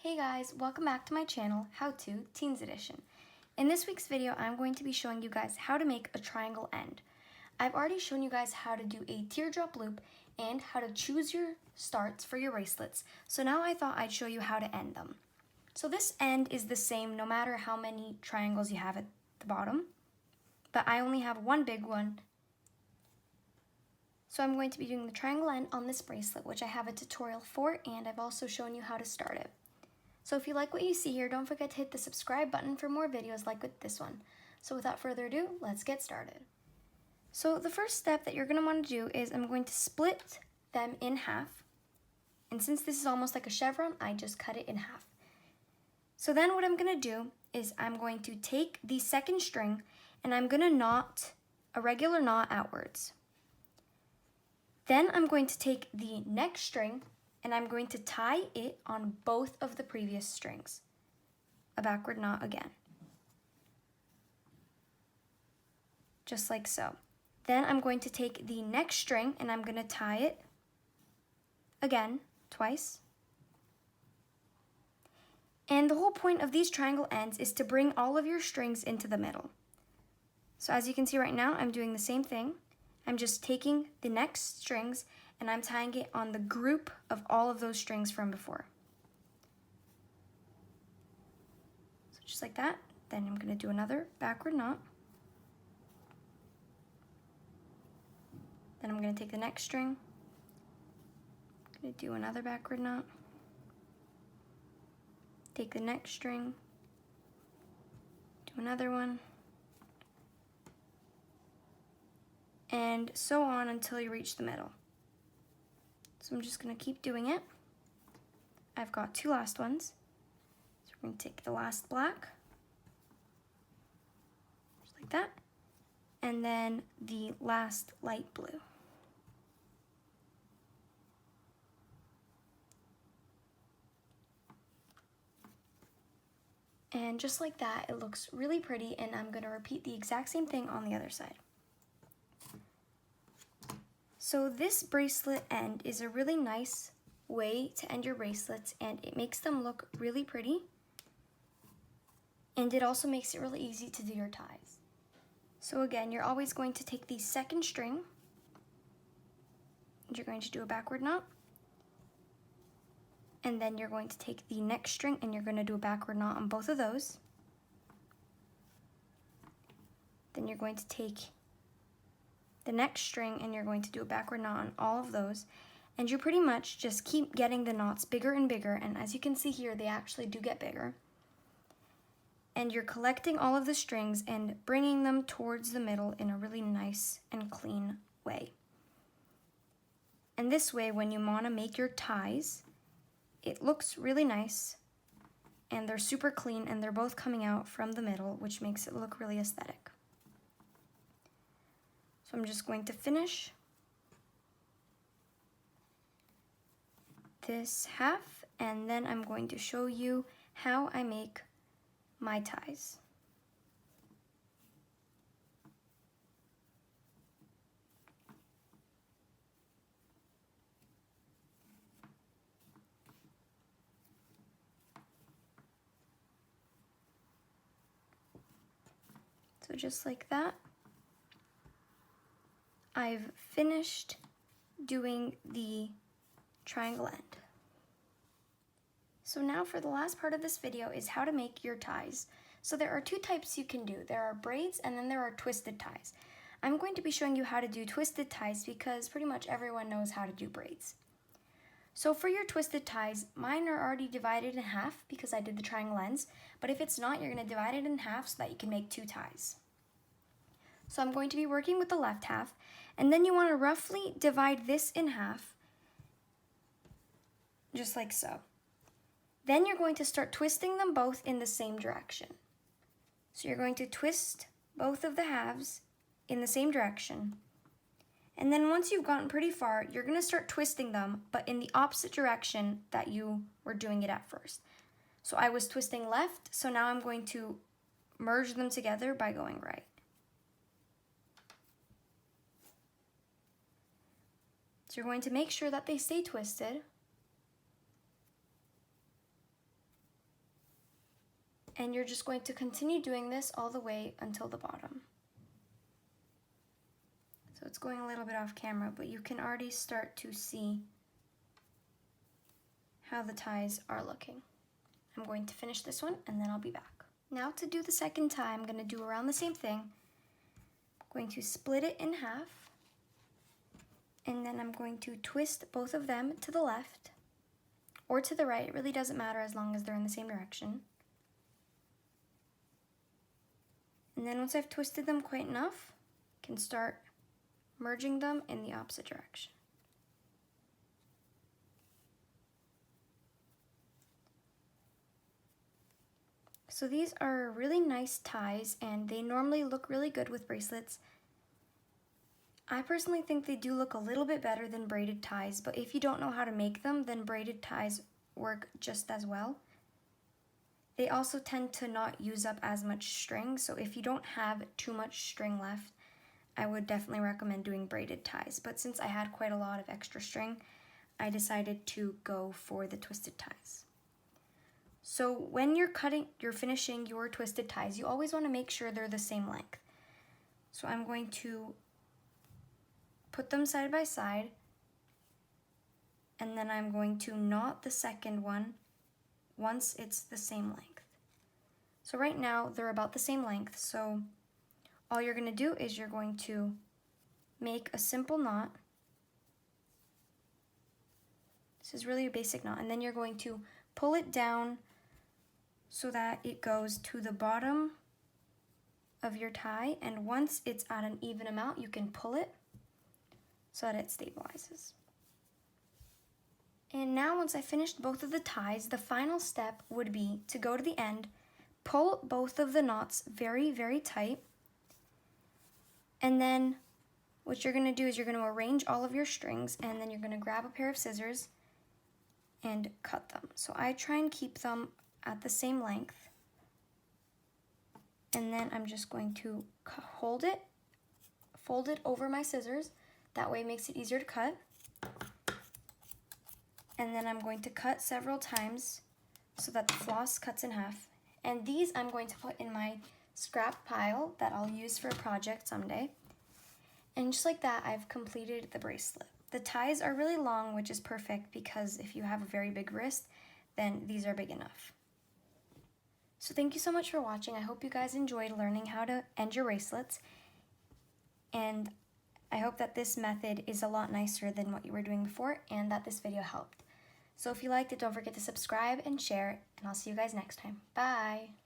Hey guys, welcome back to my channel, How To Teens Edition. In this week's video, I'm going to be showing you guys how to make a triangle end. I've already shown you guys how to do a teardrop loop and how to choose your starts for your bracelets. So now I thought I'd show you how to end them. So this end is the same no matter how many triangles you have at the bottom, but I only have one big one. So I'm going to be doing the triangle end on this bracelet, which I have a tutorial for, and I've also shown you how to start it. So if you like what you see here, don't forget to hit the subscribe button for more videos like with this one. So without further ado, let's get started. So the first step that you're going to want to do is I'm going to split them in half. And since this is almost like a chevron, I just cut it in half. So then what I'm going to do is I'm going to take the second string and I'm going to knot a regular knot outwards. Then I'm going to take the next string and I'm going to tie it on both of the previous strings. A backward knot again. Just like so. Then I'm going to take the next string and I'm going to tie it again, twice. And the whole point of these triangle ends is to bring all of your strings into the middle. So as you can see right now, I'm doing the same thing. I'm just taking the next strings and I'm tying it on the group of all of those strings from before. So just like that. Then I'm going to do another backward knot. Then I'm going to take the next string. I'm going to do another backward knot. Take the next string. Do another one. And so on until you reach the middle. So I'm just going to keep doing it. I've got two last ones. So we're going to take the last black, just like that, and then the last light blue. And just like that, it looks really pretty, and I'm going to repeat the exact same thing on the other side. So this bracelet end is a really nice way to end your bracelets, and it makes them look really pretty. And it also makes it really easy to do your ties. So again, you're always going to take the second string, and you're going to do a backward knot. And then you're going to take the next string, and you're going to do a backward knot on both of those. Then you're going to take the next string and you're going to do a backward knot on all of those, and you pretty much just keep getting the knots bigger and bigger, and as you can see here, they actually do get bigger. And you're collecting all of the strings and bringing them towards the middle in a really nice and clean way. And this way, when you want to make your ties, it looks really nice and they're super clean and they're both coming out from the middle, which makes it look really aesthetic. So I'm just going to finish this half, and then I'm going to show you how I make my ties. So just like that, I've finished doing the triangle end. So now for the last part of this video is how to make your ties. So there are two types you can do. There are braids and then there are twisted ties. I'm going to be showing you how to do twisted ties because pretty much everyone knows how to do braids. So for your twisted ties, mine are already divided in half because I did the triangle ends, but if it's not, you're going to divide it in half so that you can make two ties. So I'm going to be working with the left half, and then you want to roughly divide this in half, just like so. Then you're going to start twisting them both in the same direction. So you're going to twist both of the halves in the same direction. And then once you've gotten pretty far, you're going to start twisting them, but in the opposite direction that you were doing it at first. So I was twisting left, so now I'm going to merge them together by going right. So you're going to make sure that they stay twisted. And you're just going to continue doing this all the way until the bottom. So it's going a little bit off camera, but you can already start to see how the ties are looking. I'm going to finish this one and then I'll be back. Now to do the second tie, I'm going to do around the same thing. I'm going to split it in half, and then I'm going to twist both of them to the left or to the right. It really doesn't matter as long as they're in the same direction. And then once I've twisted them quite enough, I can start merging them in the opposite direction. So these are really nice ties, and they normally look really good with bracelets. I personally think they do look a little bit better than braided ties, but if you don't know how to make them, then braided ties work just as well. They also tend to not use up as much string, so if you don't have too much string left, I would definitely recommend doing braided ties. But since I had quite a lot of extra string, I decided to go for the twisted ties. So when you're finishing your twisted ties, you always want to make sure they're the same length. So I'm going to put them side by side, and then I'm going to knot the second one once it's the same length. So right now they're about the same length, so all you're going to do is you're going to make a simple knot. This is really a basic knot, and then you're going to pull it down so that it goes to the bottom of your tie, and once it's at an even amount, you can pull it so that it stabilizes. And now once I finished both of the ties, the final step would be to go to the end, pull both of the knots very, very tight, and then what you're going to do is you're going to arrange all of your strings, and then you're going to grab a pair of scissors and cut them. So I try and keep them at the same length, and then I'm just going to hold it, fold it over my scissors. That way it makes it easier to cut. And then I'm going to cut several times so that the floss cuts in half. And these I'm going to put in my scrap pile that I'll use for a project someday. And just like that, I've completed the bracelet. The ties are really long, which is perfect because if you have a very big wrist, then these are big enough. So thank you so much for watching. I hope you guys enjoyed learning how to end your bracelets. And I hope that this method is a lot nicer than what you were doing before and that this video helped. So if you liked it, don't forget to subscribe and share, and I'll see you guys next time. Bye!